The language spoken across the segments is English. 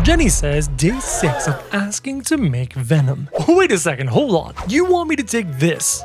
Jenny says, day 6 of asking to make Venom. Wait a second, hold on. You want me to take this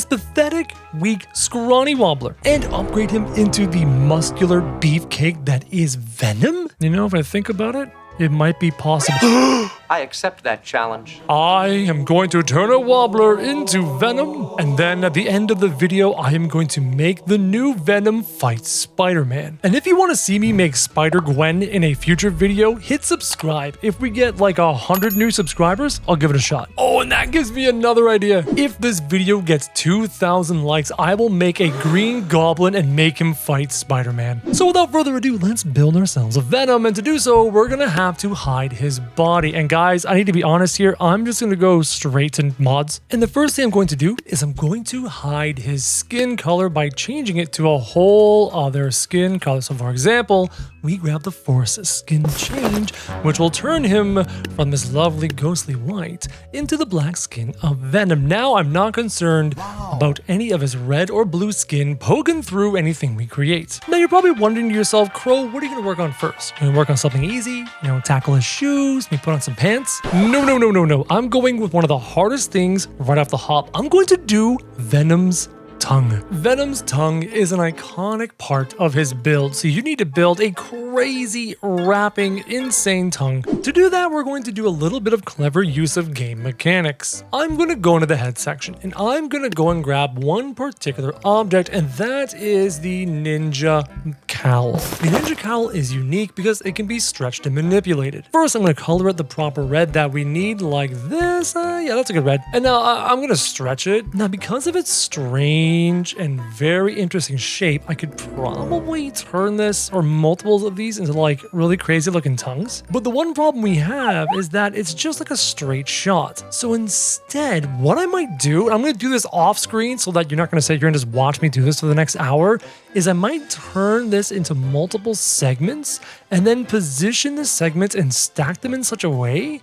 pathetic, weak, scrawny Wobbler and upgrade him into the muscular beefcake that is Venom? You know, if I think about it, it might be possible. I accept that challenge. I am going to turn a Wobbler into Venom, and then at the end of the video, I am going to make the new Venom fight Spider-Man. And if you want to see me make Spider-Gwen in a future video, hit subscribe. If we get like 100 new subscribers, I'll give it a shot. Oh, and that gives me another idea. If this video gets 2,000 likes, I will make a Green Goblin and make him fight Spider-Man. So without further ado, let's build ourselves a Venom, and to do so, we're gonna have to hide his body. And guys, I need to be honest here, I'm just gonna go straight to mods. And the first thing I'm going to do is I'm going to hide his skin color by changing it to a whole other skin color. So for example, we grab the Force Skin Change, which will turn him from this lovely ghostly white into the black skin of Venom. Now I'm not concerned about any of his red or blue skin poking through anything we create. Now you're probably wondering to yourself, Crow, what are you gonna work on first? You're gonna work on something easy, tackle his shoes, maybe put on some pants? No. I'm going with one of the hardest things right off the hop. I'm going to do Venom's tongue. Venom's tongue is an iconic part of his build, so you need to build a crazy, wrapping, insane tongue. To do that, we're going to do a little bit of clever use of game mechanics. I'm going to go into the head section, and I'm going to go and grab one particular object, and that is the Ninja Cowl. The Ninja Cowl is unique because it can be stretched and manipulated. First, I'm going to color it the proper red that we need, like this. Yeah, that's a good red. And now I'm going to stretch it. Now, because of its strange and very interesting shape, I could probably turn this or multiples of these into like really crazy looking tongues. But the one problem we have is that it's just like a straight shot. So instead, what I might do, I'm going to do this off screen so that you're not going to sit here and just watch me do this for the next hour, is I might turn this into multiple segments and then position the segments and stack them in such a way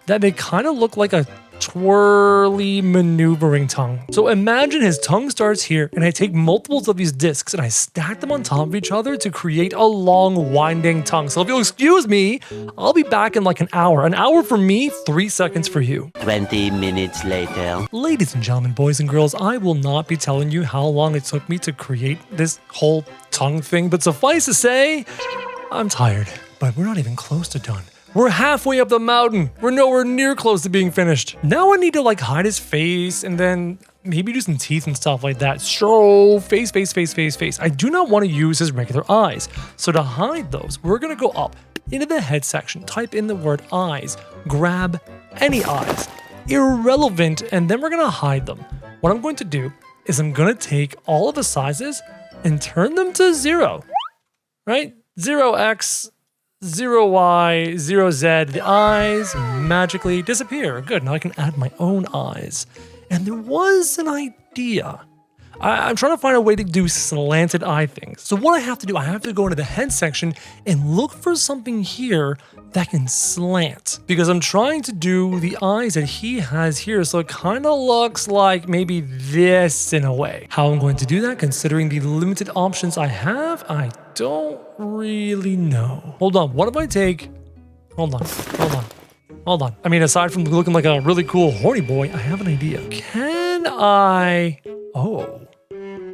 that they kind of look like a twirly maneuvering tongue. So imagine his tongue starts here, and I take multiples of these discs and I stack them on top of each other to create a long winding tongue. So if you'll excuse me, I'll be back in like an hour. An hour for me, 3 seconds for you. 20 minutes later. Ladies and gentlemen, boys and girls, I will not be telling you how long it took me to create this whole tongue thing, but suffice to say, I'm tired, but we're not even close to done. We're halfway up the mountain. We're nowhere near close to being finished. Now I need to like hide his face and then maybe do some teeth and stuff like that. So face. I do not want to use his regular eyes. So to hide those, we're gonna go up into the head section, type in the word eyes, grab any eyes, irrelevant, and then we're gonna hide them. What I'm going to do is I'm gonna take all of the sizes and turn them to 0, right? 0x, 0y, 0z, the eyes magically disappear. Good, now I can add my own eyes. And there was an idea. I'm trying to find a way to do slanted eye things. So what I have to do, I have to go into the head section and look for something here that can slant. Because I'm trying to do the eyes that he has here, so it kind of looks like maybe this in a way. How I'm going to do that, considering the limited options I have, I don't really know. Hold on, what if I take... Hold on. I mean, aside from looking like a really cool horny boy, I have an idea. Can I... Oh.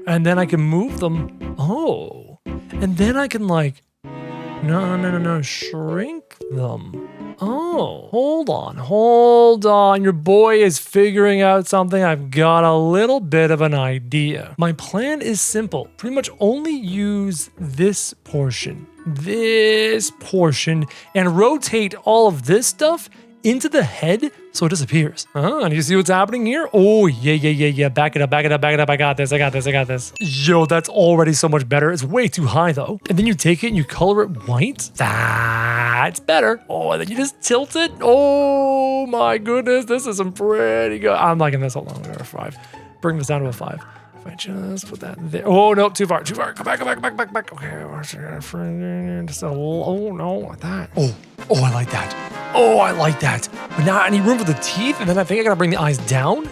And then I can move them. Oh. And then I can like... No. Shrink them. Oh. Hold on. Your boy is figuring out something. I've got a little bit of an idea. My plan is simple. Pretty much only use this portion, and rotate all of this stuff into the head so it disappears. And you see what's happening here? Oh, yeah. Back it up. I got this. Yo, that's already so much better. It's way too high though. And then you take it and you color it white. That's better. Oh, and then you just tilt it. Oh my goodness, this is some pretty good. I'm liking this. Hold on, we're 5. Bring this down to a 5. If I just put that there. Oh, no, too far. Go back. Okay, just a little, oh, no, like that. Oh, I like that. But now I need room for the teeth, and then I think I gotta bring the eyes down.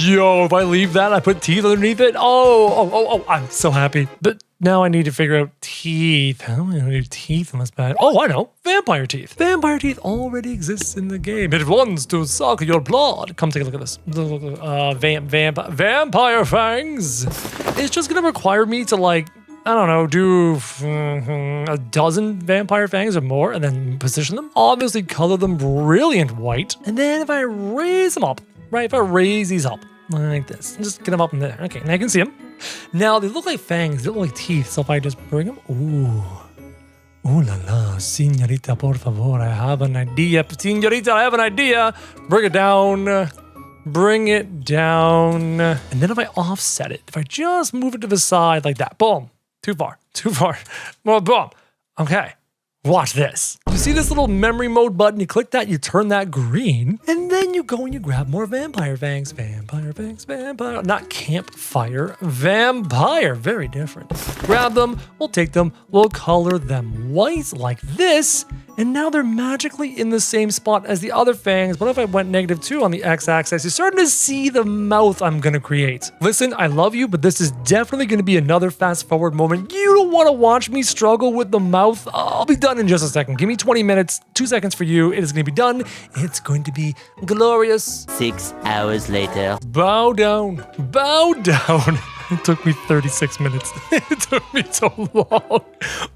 Yo, if I leave that, I put teeth underneath it. Oh, I'm so happy. But Now I need to figure out teeth. How am I going to do teeth in this bad? Oh, I know. Vampire teeth. Vampire teeth already exists in the game. It wants to suck your blood. Come take a look at this. Vampire fangs. It's just going to require me to, like, I don't know, do a dozen vampire fangs or more and then position them. Obviously color them brilliant white. And then if I raise them up, right? If I raise these up like this, just get them up in there. Okay, now I can see them. Now they look like fangs, they look like teeth. So if I just bring them, ooh la la, señorita, por favor, I have an idea. Señorita, I have an idea. Bring it down. Bring it down. And then if I offset it, if I just move it to the side like that, boom. Too far. Well, boom. Okay. Watch this. You see this little memory mode button? You click that, you turn that green, and then you go and you grab more vampire fangs. Vampire fangs, vampire. Not campfire, vampire. Very different. Grab them, we'll take them, we'll color them white like this, and now they're magically in the same spot as the other fangs. What if I went -2 on the x-axis? You're starting to see the mouth I'm gonna create. Listen, I love you, but this is definitely gonna be another fast forward moment. You don't wanna watch me struggle with the mouth. I'll be done in just a second. Give me 20 minutes, 2 seconds for you. It is gonna be done. It's going to be glorious. 6 hours later. Bow down, bow down. It took me 36 minutes. It took me so long.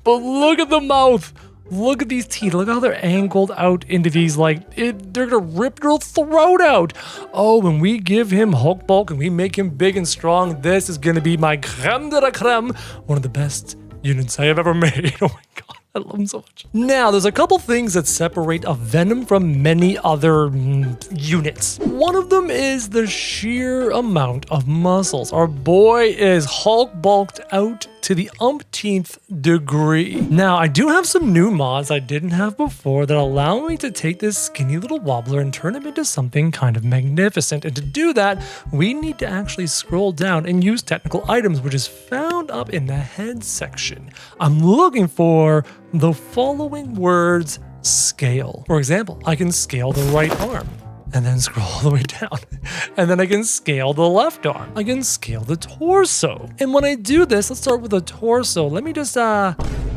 But look at the mouth. Look at these teeth. Look how they're angled out into these, like, they're gonna rip your throat out. Oh, when we give him Hulk bulk and we make him big and strong, this is gonna be my creme de la creme. One of the best units I have ever made. Oh my God. I love them so much. Now, there's a couple things that separate a Venom from many other units. One of them is the sheer amount of muscles. Our boy is Hulk bulked out to the umpteenth degree. Now, I do have some new mods I didn't have before that allow me to take this skinny little wobbler and turn him into something kind of magnificent. And to do that, we need to actually scroll down and use technical items, which is found up in the head section. I'm looking for the following words: scale. For example, I can scale the right arm and then scroll all the way down. And then I can scale the left arm. I can scale the torso. And when I do this, let's start with the torso. Let me just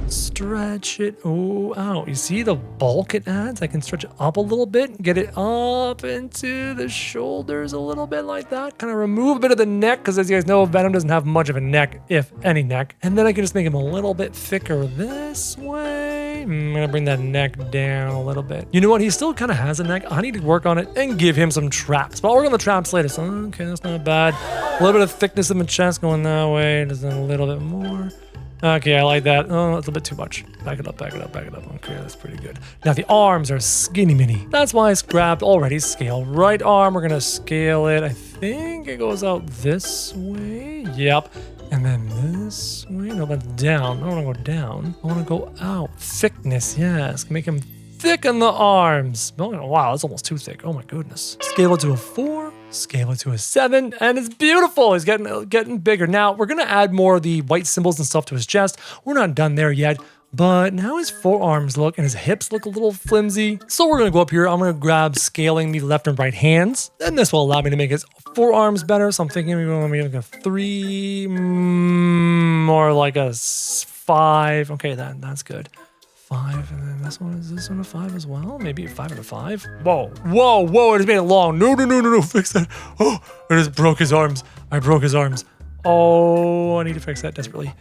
stretch it. Oh, ow. You see the bulk it adds? I can stretch it up a little bit, get it up into the shoulders a little bit like that. Kind of remove a bit of the neck, because as you guys know, Venom doesn't have much of a neck, if any neck. And then I can just make him a little bit thicker this way. I'm gonna bring that neck down a little bit. You know what? He still kind of has a neck. I need to work on it and give him some traps. But I'll work on the traps later. So, okay, that's not bad. A little bit of thickness in the chest going that way. Just a little bit more. Okay, I like that. Oh, that's a bit too much. Back it up, back it up, back it up. Okay, that's pretty good. Now the arms are skinny mini. That's why it's grabbed already. Scale right arm. We're gonna scale it. I think it goes out this way. Yep. And then this way. No, that's down. I don't want to go down. I want to go out. Thickness, yes. Make him thick in the arms. Oh, wow, that's almost too thick. Oh my goodness. Scale it to a 4. Scale it to a 7, and it's beautiful. He's getting bigger. Now, we're going to add more of the white symbols and stuff to his chest. We're not done there yet, but now his forearms look and his hips look a little flimsy. So we're going to go up here. I'm going to grab scaling the left and right hands, and this will allow me to make his forearms better. So I'm thinking maybe we'll make a 3, more like a 5. Okay, that's good. 5, and then this one, is this one a 5 as well? Maybe a 5 and a 5? Whoa, whoa, whoa, it just made it long. No, fix that. Oh, I just broke his arms. I broke his arms. Oh, I need to fix that desperately.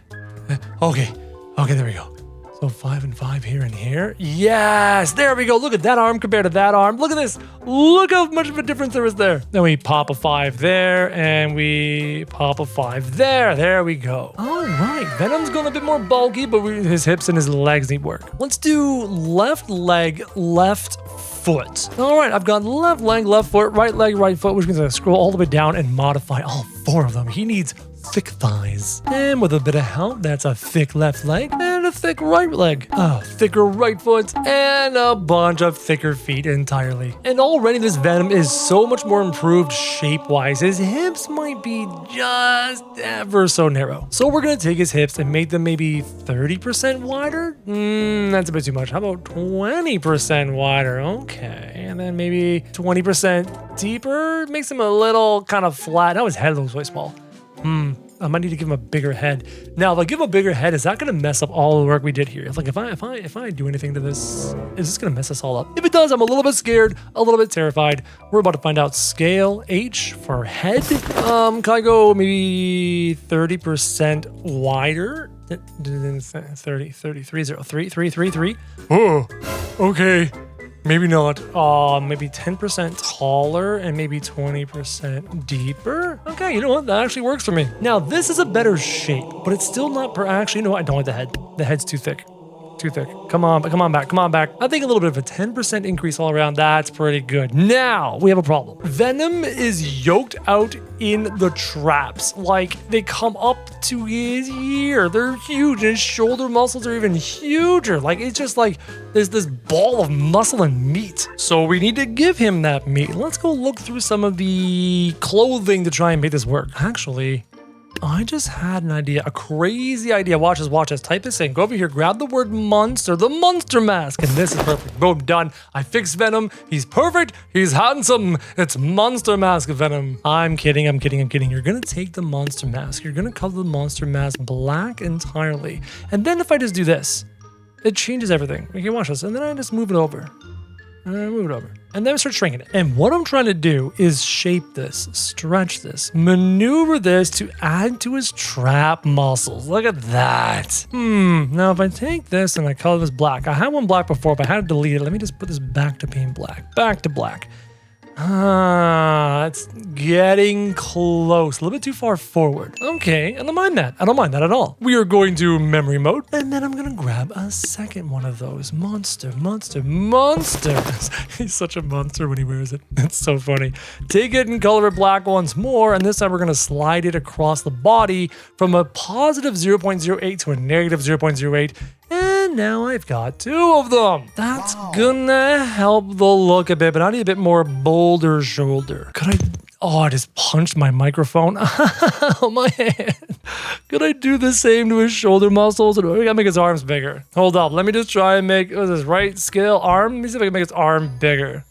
Okay, there we go. So 5 and 5 here and here. Yes, there we go. Look at that arm compared to that arm. Look at this. Look how much of a difference there is there. Then we pop a 5 there, and we pop a 5 there. There we go. All right, Venom's going a bit more bulky, but his hips and his legs need work. Let's do left leg, left foot. All right, I've got left leg, left foot, right leg, right foot, which means I scroll all the way down and modify all 4 of them. He needs thick thighs. And with a bit of help, that's a thick left leg and a thick right leg, a thicker right foot, and a bunch of thicker feet entirely. And already this Venom is so much more improved shape-wise. His hips might be just ever so narrow. So we're gonna take his hips and make them maybe 30% wider? That's a bit too much. How about 20% wider? Okay, and then maybe 20% deeper? Makes him a little kind of flat. Now his head looks way small. I might need to give him a bigger head. Now, if I give him a bigger head, is that going to mess up all the work we did here? Like, if I do anything to this, is this going to mess us all up? If it does, I'm a little bit scared, a little bit terrified. We're about to find out. Scale H for head. Can I go maybe 30% wider? 333. Oh, okay. Maybe not. Maybe 10% taller and maybe 20% deeper. Okay, you know what? That actually works for me. Now, this is a better shape, but it's still not actually, you know what? I don't like the head. The head's too thick. Too thick. Come on back. I think a little bit of a 10% increase all around. That's pretty good. Now, we have a problem. Venom is yoked out in the traps. Like, they come up to his ear. They're huge. His shoulder muscles are even huger. Like, it's just like there's this ball of muscle and meat. So we need to give him that meat. Let's go look through some of the clothing to try and make this work. Actually, I just had an idea, a crazy idea. Watch this. Type this in. Go over here, grab the word monster, the monster mask, and this is perfect. Boom, done. I fixed Venom. He's perfect. He's handsome. It's monster mask Venom. I'm kidding. You're gonna take the monster mask. You're gonna color the monster mask black entirely. And then if I just do this, it changes everything. Okay, watch this. And then I just move it over. And then start shrinking it. And what I'm trying to do is shape this, stretch this, maneuver this to add to his trap muscles. Look at that. Now if I take this and I color this black, I had one black before, but I had to delete it. Let me just put this back to being black. Back to black. It's getting close. A little bit too far forward. Okay, I don't mind that. I don't mind that at all. We are going to memory mode, and then I'm gonna grab a second one of those. Monster. He's such a monster when he wears it. It's so funny. Take it and color it black once more, and this time we're gonna slide it across the body from a positive 0.08 to a negative 0.08. And now I've got two of them. That's gonna help the look a bit, but I need a bit more bolder shoulder. I just punched my microphone. Oh, my hand. Could I do the same to his shoulder muscles? Or I gotta make his arms bigger. Hold up, let me just try and make, this right scale arm? Let me see if I can make his arm bigger.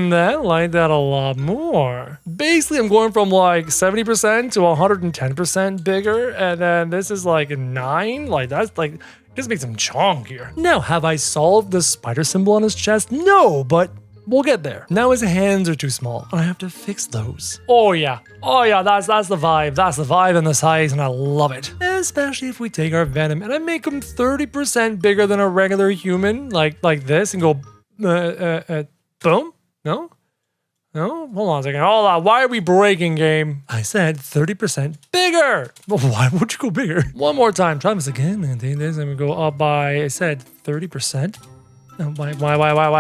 I like that a lot more. Basically, I'm going from like 70% to 110% bigger, and then this is like 9. Like, that's like, just makes him chonkier. Now, have I solved the spider symbol on his chest? No, but we'll get there. Now his hands are too small, and I have to fix those. Oh yeah, that's the vibe. That's the vibe and the size, and I love it. Especially if we take our Venom and I make him 30% bigger than a regular human, like this, and go, boom. No? Hold on a second. Hold on. Why are we breaking, game? I said 30% bigger. Well, why would you go bigger? One more time. Try this again. And take this and we go up by, I said 30%. Why?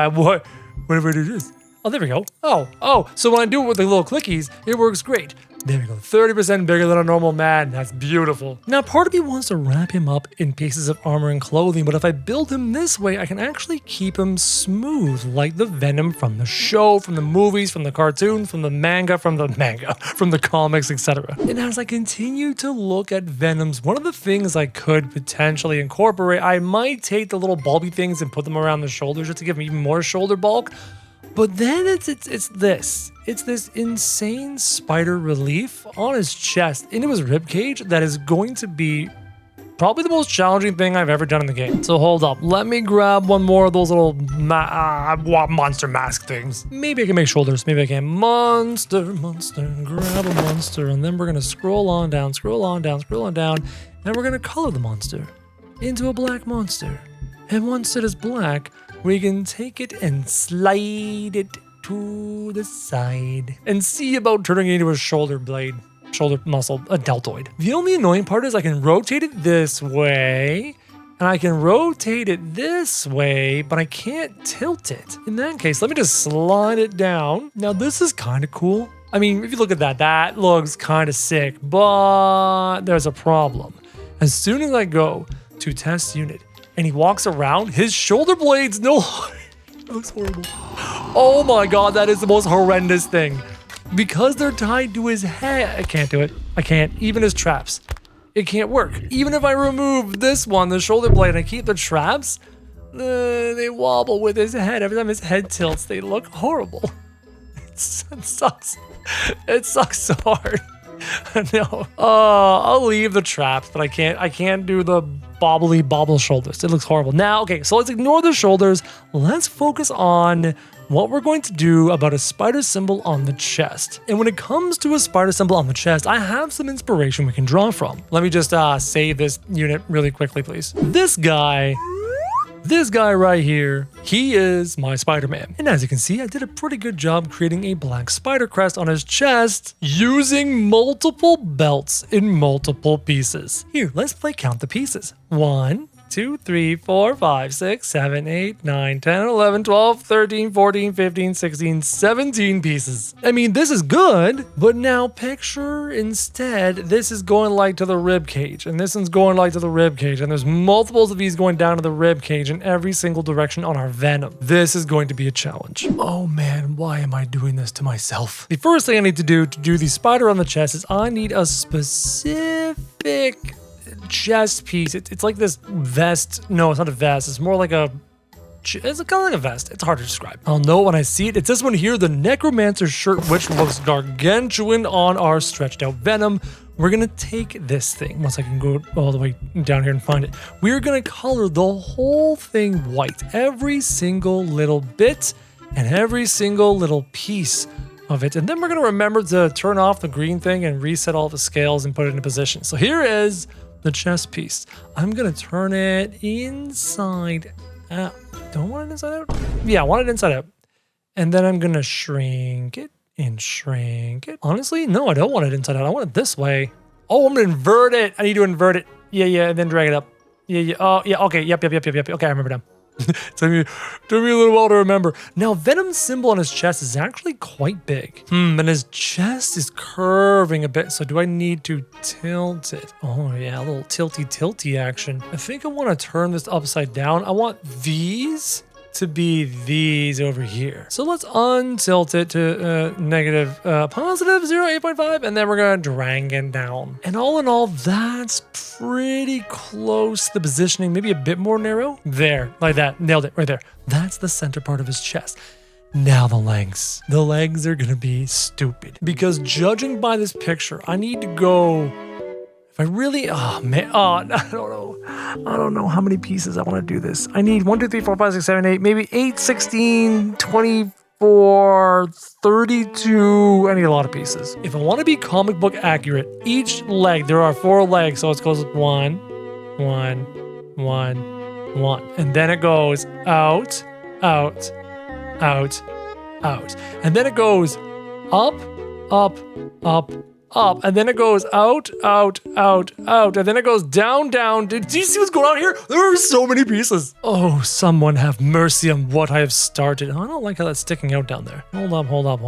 What if I do this? Oh, there we go. Oh. So when I do it with the little clickies, it works great. There we go, 30% bigger than a normal man. That's beautiful. Now, part of me wants to wrap him up in pieces of armor and clothing, but if I build him this way, I can actually keep him smooth, like the Venom from the show, from the movies, from the cartoon, from the comics, etc. And as I continue to look at Venoms, one of the things I could potentially incorporate, I might take the little bulby things and put them around the shoulders just to give him even more shoulder bulk. But then it's this insane spider relief on his chest into his ribcage that is going to be probably the most challenging thing I've ever done in the game. So hold up, let me grab one more of those little monster mask things. Maybe I can make shoulders, maybe I can. Monster, grab a monster, and then we're gonna scroll on down, and we're gonna color the monster into a black monster. And once it is black, we can take it and slide it to the side and see about turning it into a shoulder muscle, a deltoid. The only annoying part is I can rotate it this way and I can rotate it this way, but I can't tilt it. In that case, let me just slide it down. Now this is kind of cool. I mean, if you look at that, that looks kind of sick, but there's a problem. As soon as I go to test unit, and he walks around, his shoulder blades no longer. It looks horrible. Oh my god, that is the most horrendous thing. Because they're tied to his head. I can't do it. I can't. Even his traps. It can't work. Even if I remove this one, the shoulder blade, and I keep the traps, they wobble with his head. Every time his head tilts, they look horrible. It sucks. It sucks so hard. No. I'll leave the traps, but I can't do the bobble shoulders. It looks horrible. Now, okay, so let's ignore the shoulders. Let's focus on what we're going to do about a spider symbol on the chest. And when it comes to a spider symbol on the chest, I have some inspiration we can draw from. Let me just save this unit really quickly, please. This guy right here, he is my Spider-Man. And as you can see, I did a pretty good job creating a black spider crest on his chest using multiple belts in multiple pieces. Here, let's play count the pieces. 1, 2, 3, 4, 5, 6, 7, 8, 9, 10, 11, 12, 13, 14, 15, 16, 17 pieces. I mean, this is good, but now picture instead, this is going like to the rib cage, and this one's going like to the rib cage, and there's multiples of these going down to the rib cage in every single direction on our Venom. This is going to be a challenge. Oh man, why am I doing this to myself? The first thing I need to do the spider on the chest is I need a specific chest piece. It's like this vest. No, it's not a vest. It's more like it's kind of like a vest. It's hard to describe. I'll know when I see it. It's this one here, the Necromancer shirt, which looks gargantuan on our stretched out Venom. We're gonna take this thing, once I can go all the way down here and find it. We're gonna color the whole thing white. Every single little bit and every single little piece of it. And then we're gonna remember to turn off the green thing and reset all the scales and put it in position. So here is the chest piece. I'm gonna turn it inside out. Don't want it inside out? Yeah, I want it inside out. And then I'm gonna shrink it and shrink it. Honestly, no, I don't want it inside out. I want it this way. Oh, I'm gonna invert it. I need to invert it. Yeah, and then drag it up. Yeah. Oh, yeah, okay, yep. Okay, I remember now. took me a little while to remember. Now, Venom's symbol on his chest is actually quite big. And his chest is curving a bit, so do I need to tilt it? Oh yeah, a little tilty action. I think I want to turn this upside down. I want these to be these over here. So let's untilt it to positive 0.8.5, and then we're gonna drag it down. And all in all, that's pretty close to the positioning, maybe a bit more narrow. There, like that, nailed it right there. That's the center part of his chest. Now the legs. The legs are gonna be stupid, because judging by this picture, I need to go, if I really, I don't know how many pieces I want to do this. I need 1, 2, 3, 4, 5, 6, 7, 8, maybe 8, 16, 24, 32. I need a lot of pieces. If I want to be comic book accurate, each leg, there are 4 legs, so it goes 1, 1, 1, 1. And then it goes out, out, out, out. And then it goes up, up, up, up, and then it goes out, out, out, out, and then it goes down, down. Do you see what's going on here? There are so many pieces. Oh, someone have mercy on what I have started. Oh, I don't like how that's sticking out down there. Hold up.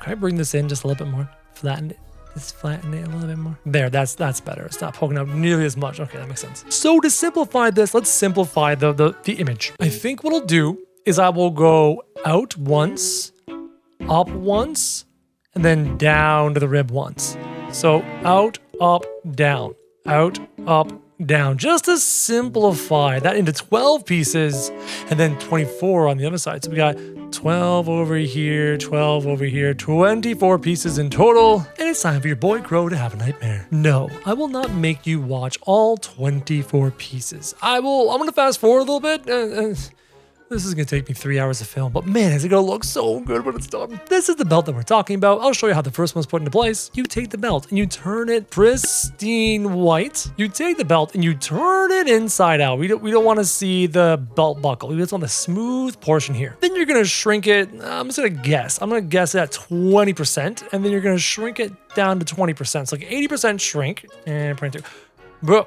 Can I bring this in just a little bit more? Flatten it. Just flatten it a little bit more. There, that's better. It's not poking out nearly as much. Okay, that makes sense. So to simplify this, let's simplify the image. I think what I'll do is I will go out once, up once, and then down to the rib once. So out, up, down, out, up, down, just to simplify that into 12 pieces and then 24 on the other side. So we got 12 over here, 12 over here, 24 pieces in total. And it's time for your boy Crow to have a nightmare. No, I will not make you watch all 24 pieces. I'm going to fast forward a little bit. This is going to take me 3 hours to film, but man, is it going to look so good when it's done. This is the belt that we're talking about. I'll show you how the first one's put into place. You take the belt and you turn it pristine white. You take the belt and you turn it inside out. We don't want to see the belt buckle. We just want the smooth portion here. Then you're going to shrink it. I'm just going to guess. I'm going to guess at 20%, and then you're going to shrink it down to 20%. So like 80% shrink and 22. Bro.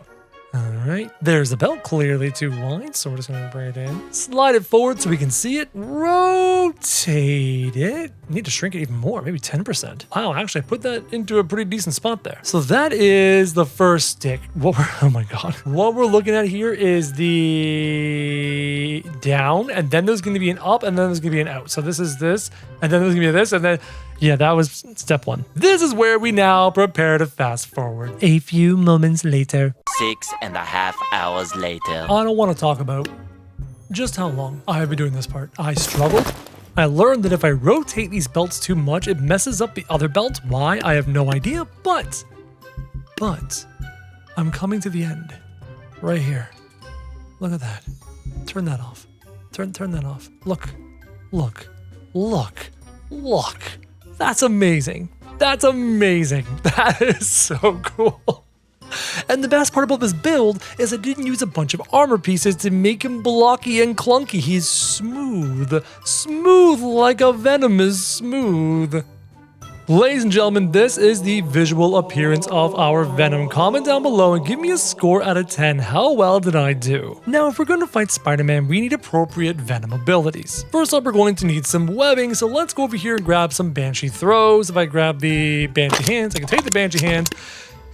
All right, there's the belt, clearly too wide, so we're just gonna bring it in. Slide it forward so we can see it. Rotate it. Need to shrink it even more, maybe 10%. Wow, actually I put that into a pretty decent spot there. So that is the first stick. Oh my God. What we're looking at here is the down, and then there's gonna be an up, and then there's gonna be an out. So this is this, and then there's gonna be this, and then, yeah, that was step 1. This is where we now prepare to fast forward. A few moments later. 6.5 hours later. I don't want to talk about just how long I have been doing this part. I struggled. I learned that if I rotate these belts too much, it messes up the other belt. Why? I have no idea, but I'm coming to the end. Right here. Look at that. Turn that off. Turn that off. Look. That's amazing. That's amazing. That is so cool. And the best part about this build is I didn't use a bunch of armor pieces to make him blocky and clunky. He's smooth. Smooth like a Venom is smooth. Ladies and gentlemen, this is the visual appearance of our Venom. Comment down below and give me a score out of 10. How well did I do? Now, if we're going to fight Spider-Man, we need appropriate Venom abilities. First up, we're going to need some webbing, so let's go over here and grab some Banshee throws. If I grab the Banshee hands, I can take the Banshee hands,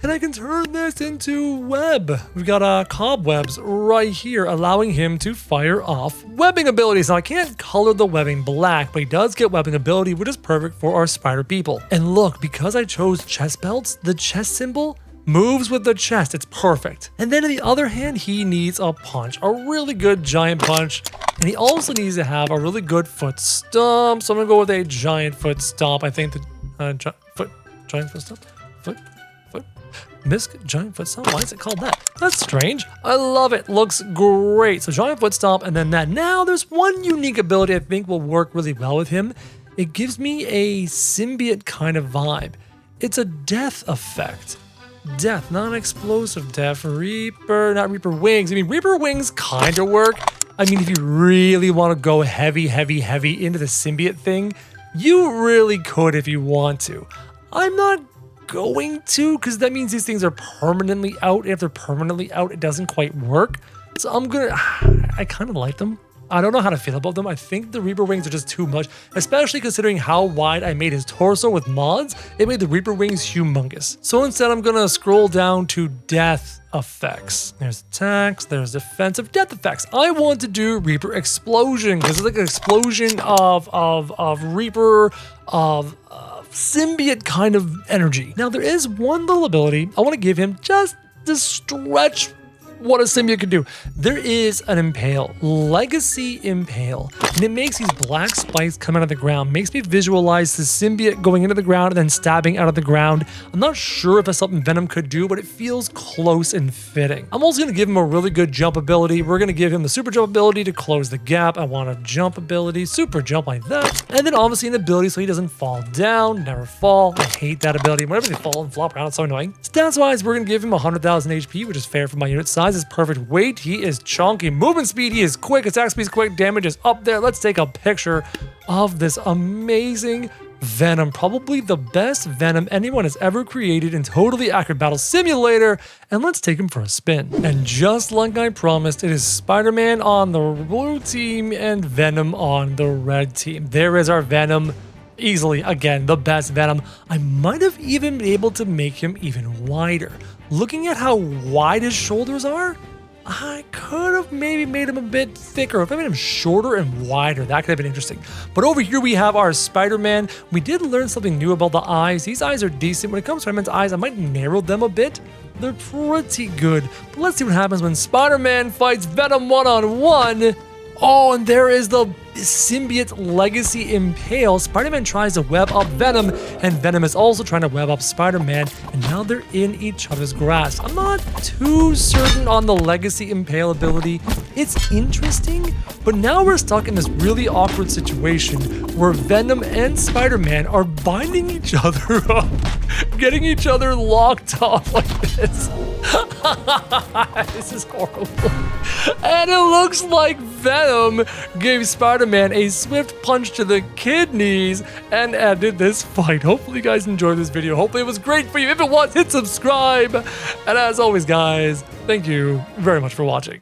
and I can turn this into web. We've got cobwebs right here, allowing him to fire off webbing abilities. Now, I can't color the webbing black, but he does get webbing ability, which is perfect for our spider people. And look, because I chose chest belts, the chest symbol moves with the chest. It's perfect. And then on the other hand, he needs a punch, a really good giant punch. And he also needs to have a really good foot stomp. So I'm gonna go with a giant foot stomp. I think the giant foot stomp, giant foot stomp? Why is it called that? That's strange. I love it. Looks great. So giant foot stomp and then that. Now there's one unique ability I think will work really well with him. It gives me a symbiote kind of vibe. It's a death effect. Death, non-explosive death. Reaper, not Reaper wings. I mean, Reaper wings kind of work. I mean, if you really want to go heavy into the symbiote thing, you really could if you want to. I'm not going to, because that means these things are permanently out. If they're permanently out, it doesn't quite work. So I kind of like them. I don't know how to feel about them. I think the Reaper wings are just too much, especially considering how wide I made his torso with mods. It made the Reaper wings humongous. So instead, I'm gonna scroll down to death effects. There's attacks, there's defensive death effects. I want to do Reaper explosion because it's like an explosion of Reaper, of symbiote kind of energy. Now there is one little ability I want to give him just to stretch what a symbiote could do. There is an impale, legacy impale, and it makes these black spikes come out of the ground, makes me visualize the symbiote going into the ground and then stabbing out of the ground. I'm not sure if that's something Venom could do, but it feels close and fitting. I'm also going to give him a really good jump ability. We're going to give him the super jump ability to close the gap. I want a jump ability, super jump like that, and then obviously an ability so he doesn't fall down, never fall. I hate that ability. Whenever they fall and flop around, it's so annoying. Stats wise, we're going to give him 100,000 HP, which is fair for my unit size. Is perfect weight. He is chunky. Movement speed, he is quick. Attack speed is quick. Damage is up there. Let's take a picture of this amazing Venom. Probably the best Venom anyone has ever created in Totally Accurate Battle Simulator. And let's take him for a spin. And just like I promised, it is Spider-Man on the blue team and Venom on the red team. There is our Venom. Easily, again, the best Venom. I might have even been able to make him even wider. Looking at how wide his shoulders are, I could have maybe made him a bit thicker. If I made him shorter and wider, that could have been interesting. But over here we have our Spider-Man. We did learn something new about the eyes. These eyes are decent. When it comes to Spider-Man's eyes, I might narrow them a bit. They're pretty good. But let's see what happens when Spider-Man fights Venom one-on-one. Oh, and there is the symbiote legacy impale. Spider-Man tries to web up Venom, and Venom is also trying to web up Spider-Man, and now they're in each other's grasp. I'm not too certain on the legacy impale ability. It's interesting, but now we're stuck in this really awkward situation where Venom and Spider-Man are binding each other up, getting each other locked off like this. This is horrible. And it looks like Venom gave Spider-Man a swift punch to the kidneys and ended this fight. Hopefully you guys enjoyed this video. Hopefully it was great for you. If it was, hit subscribe. And as always, guys, thank you very much for watching.